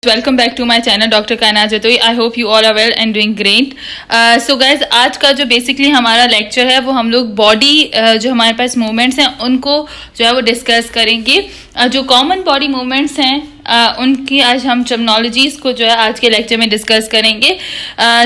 Welcome back to my channel doctor Kaynat Jatoi. I hope you all are well and doing great. So guys, आज का जो basically हमारा lecture है वो हम लोग बॉडी जो हमारे पास मूवमेंट्स हैं उनको जो है वो डिस्कस करेंगे। जो कॉमन बॉडी मूवमेंट्स हैं उनकी आज हम टर्मिनोलॉजीज को जो है आज के लेक्चर में डिस्कस करेंगे।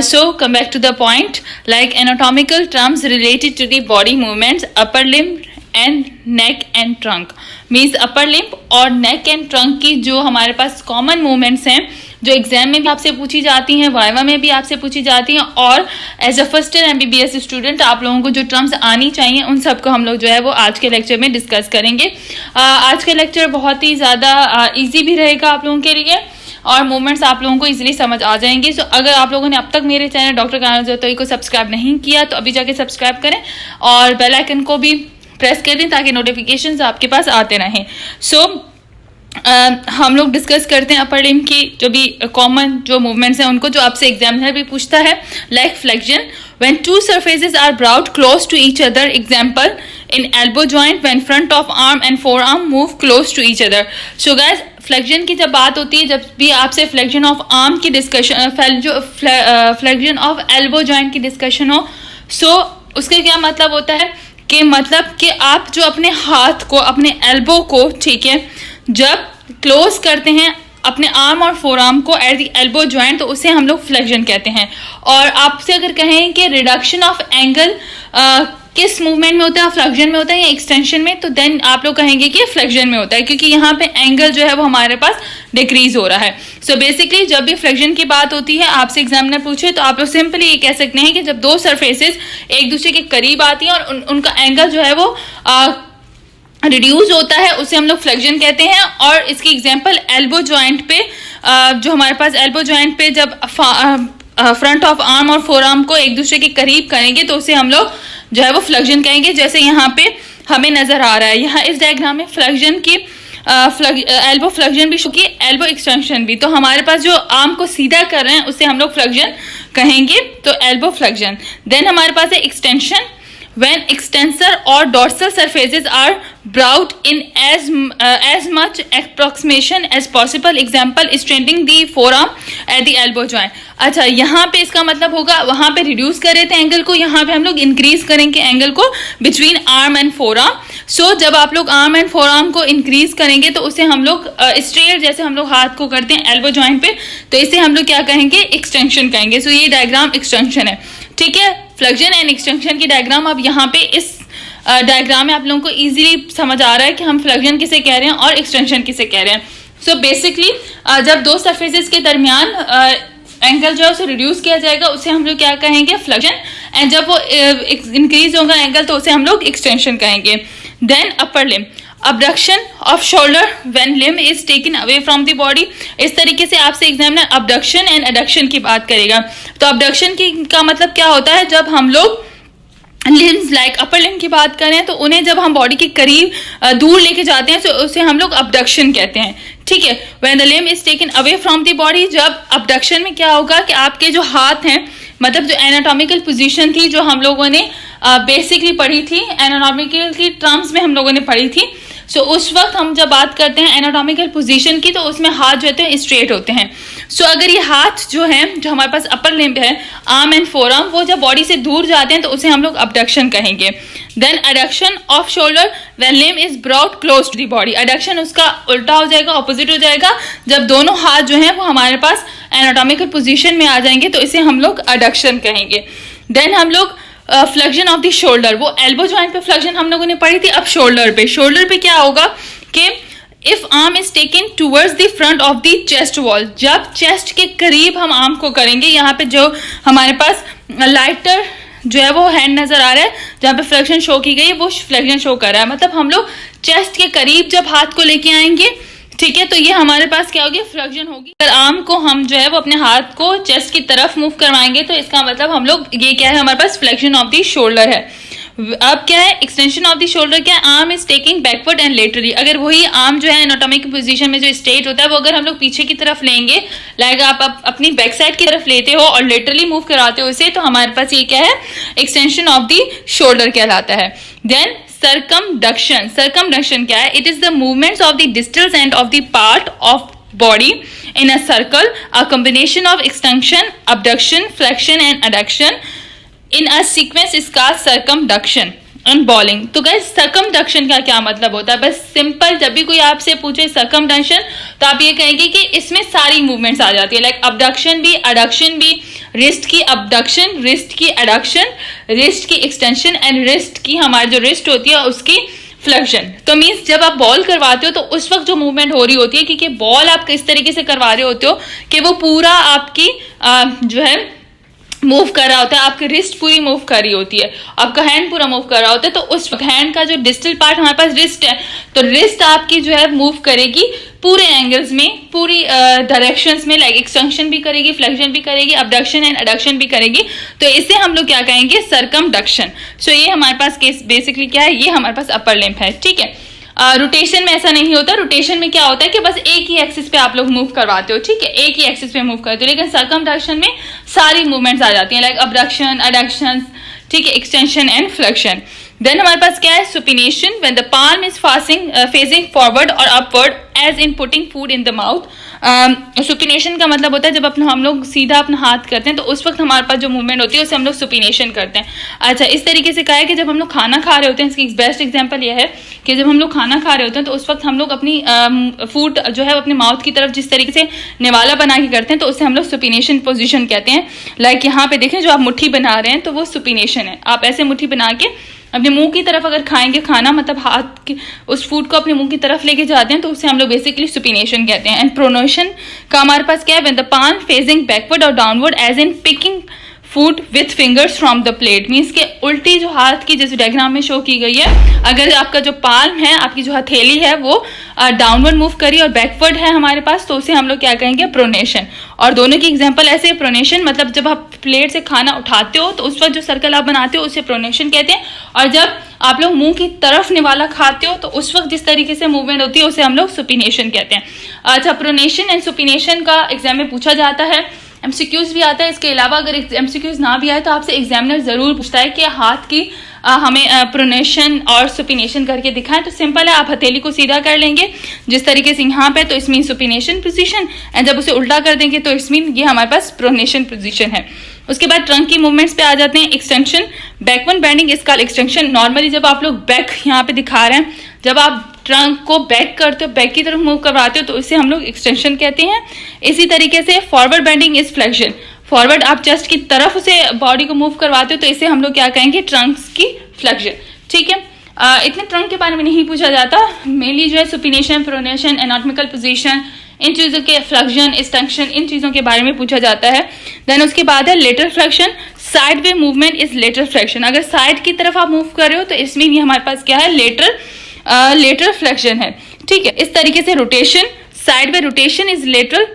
So come back to the point, like anatomical terms related to the body movements, upper limb and neck and trunk. Means upper limb और नेक एंड ट्रंक की जो हमारे पास कॉमन मूवमेंट्स हैं जो एग्जाम में भी आपसे पूछी जाती हैं, वाइवा में भी आपसे पूछी जाती हैं, और as a first year MBBS student आप लोगों को जो टर्म्स आनी चाहिए उन सबको हम लोग जो है वो आज के लेक्चर में डिस्कस करेंगे। आज का लेक्चर बहुत ही ज़्यादा ईजी भी रहेगा आप लोगों के लिए और मूवमेंट्स आप लोगों को इजीली समझ आ जाएंगे। सो अगर आप लोगों ने अब तक मेरे चैनल डॉक्टर कायनात जतोई को सब्सक्राइब नहीं किया तो अभी जाके सब्सक्राइब करें और बेल आइकन को भी प्रेस कर दें ताकि नोटिफिकेशंस आपके पास आते रहें। सो हम लोग डिस्कस करते हैं अपर लिम्ब की जो भी कॉमन जो मूवमेंट्स हैं उनको, जो आपसे एग्जामिनर भी पूछता है। Like flexion, when two surfaces are brought close to each other, example in elbow joint when front of arm and forearm move close to each other. So guys, flexion की जब बात होती है, जब भी आपसे फ्लेक्शन ऑफ आर्म की discussion, flexion of elbow joint की डिस्कशन हो, सो उसका क्या मतलब होता है कि मतलब कि आप जो अपने हाथ को, अपने एल्बो को, ठीक है, जब क्लोज करते हैं अपने आर्म और फोर आर्म को एट द एल्बो जॉइंट, तो उसे हम लोग फ्लेक्शन कहते हैं। और आपसे अगर कहें कि रिडक्शन ऑफ एंगल किस मूवमेंट में होता है, फ्लेक्शन में होता है या एक्सटेंशन में, तो देन आप लोग कहेंगे कि फ्लेक्शन में होता है, क्योंकि यहाँ पे एंगल जो है वो हमारे पास डिक्रीज हो रहा है। सो बेसिकली जब भी फ्लेक्शन की बात होती है, आपसे एग्जामिनर पूछे तो आप लोग सिंपली ये कह सकते हैं कि जब दो सरफेसेस एक दूसरे के करीब आती हैं और उनका एंगल जो है वो रिड्यूस होता है, उसे हम लोग फ्लेक्शन कहते हैं। और इसकी एग्जांपल एल्बो जॉइंट पे, जो हमारे पास एल्बो जॉइंट पे जब फ्रंट ऑफ आर्म और फोर आर्म को एक दूसरे के करीब करेंगे तो उसे हम लोग जो है वो फ्लेक्शन कहेंगे। जैसे यहाँ पे हमें नजर आ रहा है, यहाँ इस डायग्राम में फ्लेक्शन की एल्बो फ्लेक्शन भी की, एल्बो एक्सटेंशन भी। तो हमारे पास जो आर्म को सीधा कर रहे हैं उसे हम लोग फ्लेक्शन कहेंगे, तो एल्बो फ्लेक्शन। देन हमारे पास है extension, when extensor or dorsal surfaces are brought in as much approximation as possible, example straightening the forearm at the elbow joint। अच्छा, यहाँ पे इसका मतलब होगा, वहाँ पे रिड्यूस कर रहे थे एंगल को, यहाँ पे हम लोग इंक्रीज करेंगे एंगल को between arm and forearm. So जब आप लोग आर्म एंड फोर आर्म को इंक्रीज करेंगे तो उसे हम लोग स्ट्रेट, जैसे हम लोग हाथ को करते हैं एल्बो जॉइंट पे, तो इसे हम लोग क्या कहेंगे, एक्सटेंशन कहेंगे। सो ये डायग्राम एक्सटेंशन है, ठीक है। फ्लेक्शन एंड एक्सटेंशन की डायग्राम अब यहाँ पे इस डायग्राम में आप लोगों को इजीली समझ आ रहा है कि हम फ्लेक्शन किसे कह रहे हैं और एक्सटेंशन किसे कह रहे हैं। सो बेसिकली जब दो सरफेसेस के दरमियान एंगल जो है उसे रिड्यूस किया जाएगा उसे हम लोग क्या कहेंगे, फ्लेक्शन। एंड जब वो इंक्रीज होगा एंगल तो उसे हम लोग एक्सटेंशन कहेंगे। Then upper limb, abduction of shoulder when limb is taken away from the body। इस तरीके से आपसे एग्जामिनर abduction एंड adduction की बात करेगा। तो abduction का मतलब क्या होता है, जब हम लोग लिम्स लाइक अपर लिम्ब की बात करें तो उन्हें जब हम बॉडी के करीब दूर लेके जाते हैं तो उसे हम लोग abduction कहते हैं, ठीक है। when the limb is taken away from the body, जब abduction में क्या होगा कि आपके जो हाथ हैं, मतलब जो एनाटॉमिकल पोजीशन थी जो हम लोगों ने बेसिकली पढ़ी थी, एनाटॉमिकल की टर्म्स में हम लोगों ने पढ़ी थी। सो उस वक्त हम जब बात करते हैं एनाटॉमिकल पोजीशन की तो उसमें हाथ जो होते हैं स्ट्रेट होते हैं। सो अगर ये हाथ जो है, जो हमारे पास अपर लिम्ब है, आर्म एंड फोर आर्म, वो जब बॉडी से दूर जाते हैं तो उसे हम लोग अबडक्शन कहेंगे। Then adduction of shoulder when limb is brought close to the body. Adduction उसका उल्टा हो जाएगा, ऑपोजिट हो जाएगा, जब दोनों हाथ जो हैं वो हमारे पास एनाटॉमिकल पोजीशन में आ जाएंगे तो इसे हम लोग एडक्शन कहेंगे। देन हम लोग फ्लेक्शन ऑफ द शोल्डर, वो एल्बो जॉइंट पे फ्लेक्शन हम लोगों ने पढ़ी थी, अब शोल्डर पे क्या होगा कि if arm is taken towards the front of the chest wall, जब चेस्ट के करीब हम आर्म को करेंगे, यहाँ पे जो हमारे पास लाइटर जो है वो हैंड नजर आ रहा है जहाँ पे फ्लेक्शन शो की गई है, वो फ्लेक्शन शो कर रहा है, मतलब हम लोग चेस्ट के करीब जब हाथ को लेके आएंगे, ठीक है, तो ये हमारे पास क्या होगी, फ्लेक्शन होगी। अगर आर्म को हम जो है वो अपने हाथ को चेस्ट की तरफ मूव करवाएंगे तो इसका मतलब हम लोग, ये क्या है, हमारे पास फ्लेक्शन ऑफ द शोल्डर है। अब क्या है, एक्सटेंशन ऑफ द शोल्डर क्या है, arm is taking backward and laterally. अगर वही आर्म जो है एनाटॉमिक पोजीशन में जो स्टेट होता है वो अगर हम लोग पीछे की तरफ लेंगे, लाइक आप अपनी बैक साइड की तरफ लेते हो और लेटरली मूव कराते हो इसे, तो हमारे पास ये क्या है, एक्सटेंशन ऑफ द शोल्डर कहलाता है। देन सर्कमडक्शन क्या है, it is the movements of the distal end of the part of body in a circle, a combination of extension, abduction, flexion and adduction in a sequence is called circumduction and bowling. तो guys circumduction का क्या मतलब होता है? बस simple, जब भी कोई आपसे पूछे circumduction तो आप ये कहेंगे कि इसमें सारी मूवमेंट्स आ जाती है, लाइक abduction भी, adduction भी, रिस्ट की abduction, रिस्ट की adduction, रिस्ट की extension एंड रिस्ट की हमारी जो रिस्ट होती है उसकी फ्लेक्शन. तो मीन्स जब आप बॉल करवाते हो तो उस वक्त जो मूवमेंट हो रही होती है, क्योंकि बॉल आप किस तरीके से करवा रहे होते हो कि वो पूरा आपकी जो है मूव कर रहा होता है, आपकी रिस्ट पूरी मूव कर रही होती है, आपका हैंड पूरा मूव कर रहा होता है. तो उस हैंड का जो डिस्टल पार्ट हमारे पास रिस्ट है, तो रिस्ट आपकी जो है मूव करेगी पूरे एंगल्स में, पूरी डायरेक्शंस में, लाइक एक्सटेंशन भी करेगी, फ्लेक्शन भी करेगी, अबडक्शन एंड एडक्शन भी करेगी. तो इसे हम लोग क्या कहेंगे? सर्कमडक्शन. सो ये हमारे पास केस बेसिकली क्या है? ये हमारे पास अपर लिम्ब है. ठीक है. रोटेशन में ऐसा नहीं होता. रोटेशन में क्या होता है कि बस एक ही एक्सिस पे आप लोग मूव करवाते हो. ठीक है, एक ही एक्सिस पे मूव करते हो. लेकिन सर्कमडक्शन में सारी मूवमेंट्स आ जाती हैं, लाइक अबडक्शन, एडक्शन, ठीक है, एक्सटेंशन एंड फ्लेक्शन. देन हमारे पास क्या है? Supination, when the palm is facing forward और upward as in putting food in the mouth. Supination का मतलब होता है जब हम लोग सीधा अपना हाथ करते हैं तो उस वक्त हमारे पास जो मूवमेंट होती है उसे हम लोग सुपिनेशन करते हैं. अच्छा, इस तरीके से कहा है कि जब हम लोग खाना खा रहे होते हैं, इसकी बेस्ट एग्जांपल यह है कि जब हम लोग खाना खा रहे होते हैं तो उस वक्त हम लोग अपनी फूड जो है अपने माउथ की तरफ जिस तरीके से निवाला बना के करते हैं तो उसे हम लोग सुपिनेशन पोजिशन कहते हैं. लाइक यहाँ पे देखें, जो आप मुट्ठी बना रहे हैं तो वो सुपिनेशन है. आप ऐसे मुट्ठी बना के अपने मुंह की तरफ अगर खाएंगे खाना, मतलब हाथ की उस फूड को अपने मुंह की तरफ लेके जाते हैं तो उसे हम लोग बेसिकली सुपिनेशन कहते हैं. एंड प्रोनेशन का हमारे पास क्या है? When the palm facing backward और downward as in picking food with fingers from the plate. Means के उल्टी जो हाथ की जैसे डायग्राम में शो की गई है, अगर आपका जो पाल्म है, आपकी जो हथेली है वो डाउनवर्ड मूव करी और बैकवर्ड है हमारे पास, तो उसे हम लोग क्या कहेंगे? प्रोनेशन. और दोनों की एग्जांपल ऐसे है. प्रोनेशन मतलब जब आप प्लेट से खाना उठाते हो तो उस वक्त जो सर्कल आप बनाते हो उसे प्रोनेशन कहते हैं. और जब आप लोग मुंह की तरफ निवाला खाते हो तो उस वक्त जिस तरीके से मूवमेंट होती है उसे हम लोग सुपिनेशन कहते हैं. अच्छा, प्रोनेशन एंड सुपिनेशन का एग्जाम में पूछा जाता है, एमसीक्यूज भी आता है. इसके अलावा अगर एमसीक्यूज ना भी आए तो आपसे एग्जामिनर जरूर पूछता है कि हाथ की हमें प्रोनेशन और सुपिनेशन करके दिखाएं. तो सिंपल है, आप हथेली को सीधा कर लेंगे जिस तरीके से यहाँ पे, तो it's mean supination position. And जब उसे उल्टा कर देंगे तो इट्स मीन ये हमारे पास प्रोनेशन पोजीशन है. उसके बाद ट्रंक की मूवमेंट्स पे आ जाते हैं. Extension, backward bending is called extension. Normally जब आप लोग बैक यहाँ पे दिखा रहे हैं, जब आप ट्रंक को बैक करते हो, बैक की तरफ मूव करवाते हो तो इसे हम लोग एक्सटेंशन कहते हैं. इसी तरीके से forward bending is flexion. Forward आप चेस्ट की तरफ से बॉडी को मूव करवाते हो तो इसे हम लोग क्या कहेंगे? ट्रंक्स की फ्लेक्शन. ठीक है. इतने ट्रंक के बारे में नहीं पूछा जाता. मेनली जो है सुपिनेशन, प्रोनेशन, एनाटॉमिकल पोजीशन, इन चीजों के फ्लेक्शन, एक्सटेंशन, इन चीजों के बारे में पूछा जाता है. देन उसके बाद है lateral flexion. Side way movement is lateral flexion. अगर साइड की तरफ आप मूव कर रहे हो तो इसमें ये हमारे पास क्या है? लेटरल फ्लेक्शन है. ठीक है. इस तरीके से rotation, side way rotation is lateral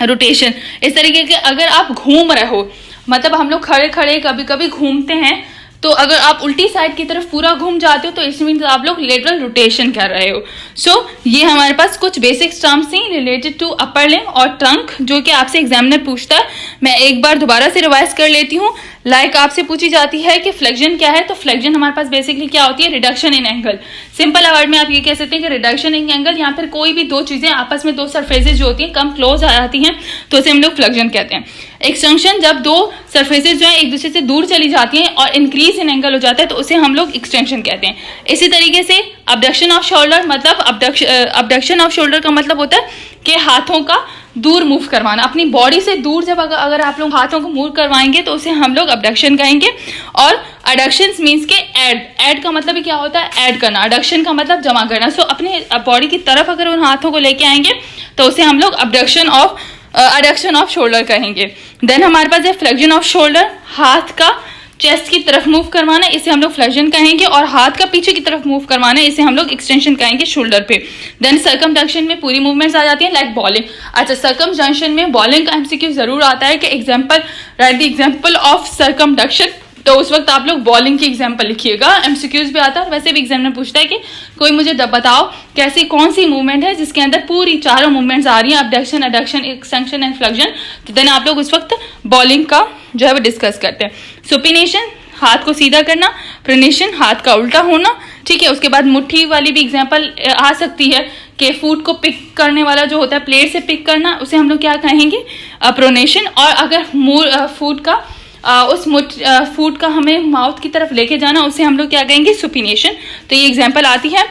rotation. इस तरीके के अगर आप घूम रहे हो, मतलब हम लोग खड़े खड़े कभी कभी घूमते हैं, तो अगर आप उल्टी साइड की तरफ पूरा घूम जाते हो तो इसमें आप लोग लेटरल रोटेशन कर रहे हो. सो ये हमारे पास कुछ बेसिक टर्म्स थी रिलेटेड टू अपर लिम्ब और ट्रंक, जो कि आपसे एग्जामिनर पूछता है. मैं एक बार दोबारा से रिवाइज कर लेती हूँ. लाइक आपसे पूछी जाती है कि फ्लेक्शन क्या है, तो फ्लेक्शन हमारे पास बेसिकली क्या होती है? Reduction in angle. Simple word में आप ये कह सकते हैं कि रिडक्शन इन एंगल, या फिर कोई भी दो चीजें आपस में, दो सरफेसेस जो होती हैं कम क्लोज आ जाती हैं तो उसे हम लोग फ्लेक्शन कहते हैं. एक्सटेंशन, जब दो सरफेसेस जो है एक दूसरे से दूर चली जाती हैं और इंक्रीज इन एंगल हो जाता है तो उसे हम लोग एक्सटेंशन कहते हैं. इसी तरीके से अबडक्शन ऑफ शोल्डर, मतलब अबडक्शन ऑफ शोल्डर का मतलब होता है कि हाथों का दूर मूव करवाना, अपनी बॉडी से दूर. जब अगर आप लोग हाथों को मूव करवाएंगे तो उसे हम लोग अबडक्शन कहेंगे. और अडक्शन मीन्स के ऐड का मतलब क्या होता है? ऐड करना. अडक्शन का मतलब जमा करना. सो अपने बॉडी की तरफ अगर उन हाथों को लेके आएंगे तो उसे हम लोग अडक्शन ऑफ शोल्डर कहेंगे. देन हमारे पास है फ्लेक्शन ऑफ शोल्डर. हाथ का चेस्ट की तरफ मूव करवाना, इसे हम लोग फ्लेक्शन कहेंगे. और हाथ का पीछे की तरफ मूव करवाना, इसे हम लोग एक्सटेंशन कहेंगे शोल्डर पे. देन सर्कमडक्शन में पूरी मूवमेंट्स आ जाती हैं, लाइक बॉलिंग. अच्छा, सर्कमडक्शन में बॉलिंग का एमसीक्यू जरूर आता है कि example, right the example of circumduction. तो उस वक्त आप लोग बॉलिंग की एग्जाम्पल लिखिएगा. एमसीक्यूज भी आता है. वैसे भी एग्जामिनर पूछता है कि कोई मुझे बताओ कैसी कौन सी मूवमेंट है जिसके अंदर पूरी चारों मूवमेंट्स आ रही हैं, abduction, adduction, extension and flexion. तो देन आप लोग उस वक्त बॉलिंग का जो है वो डिस्कस करते हैं. सुपिनेशन, हाथ को सीधा करना, प्रोनेशन हाथ का उल्टा होना, ठीक है। उसके बाद मुट्ठी वाली भी एग्जांपल आ सकती है कि फूड को पिक करने वाला जो होता है, प्लेट से पिक करना, उसे हम लोग क्या कहेंगे, प्रोनेशन। और अगर फूड का फूड का हमें माउथ की तरफ लेके जाना, उसे हम लोग क्या कहेंगे, सुपिनेशन। तो ये एग्जांपल आती है।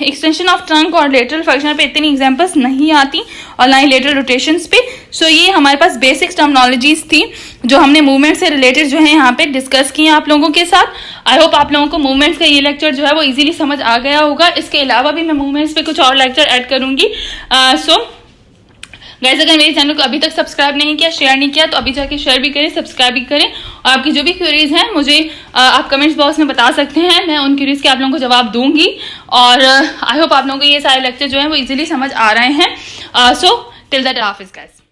एक्सटेंशन ऑफ ट्रंक और लेटरल फ्लेक्शन पे इतनी एग्जांपल्स नहीं आती, और ना ही लेटरल रोटेशंस पे। सो ये हमारे पास बेसिक टर्मिनोलॉजीज थी जो हमने मूवमेंट से रिलेटेड जो है यहाँ पे डिस्कस की आप लोगों के साथ। आई होप आप लोगों को मूवमेंट्स का ये लेक्चर जो है वो इजीली समझ आ गया होगा। इसके अलावा भी मैं मूवमेंट्स पे कुछ और लेक्चर ऐड करूंगी। गाइस, अगर मेरे चैनल को अभी तक सब्सक्राइब नहीं किया, शेयर नहीं किया, तो अभी जाके शेयर भी करें, सब्सक्राइब भी करें। और आपकी जो भी क्वेरीज हैं मुझे आप कमेंट्स बॉक्स में बता सकते हैं, मैं उन क्वेरीज के आप लोगों को जवाब दूंगी। और आई होप आप लोगों को ये सारे लेक्चर जो है वो इजीली समझ आ रहे हैं। So till that, Hafiz guys.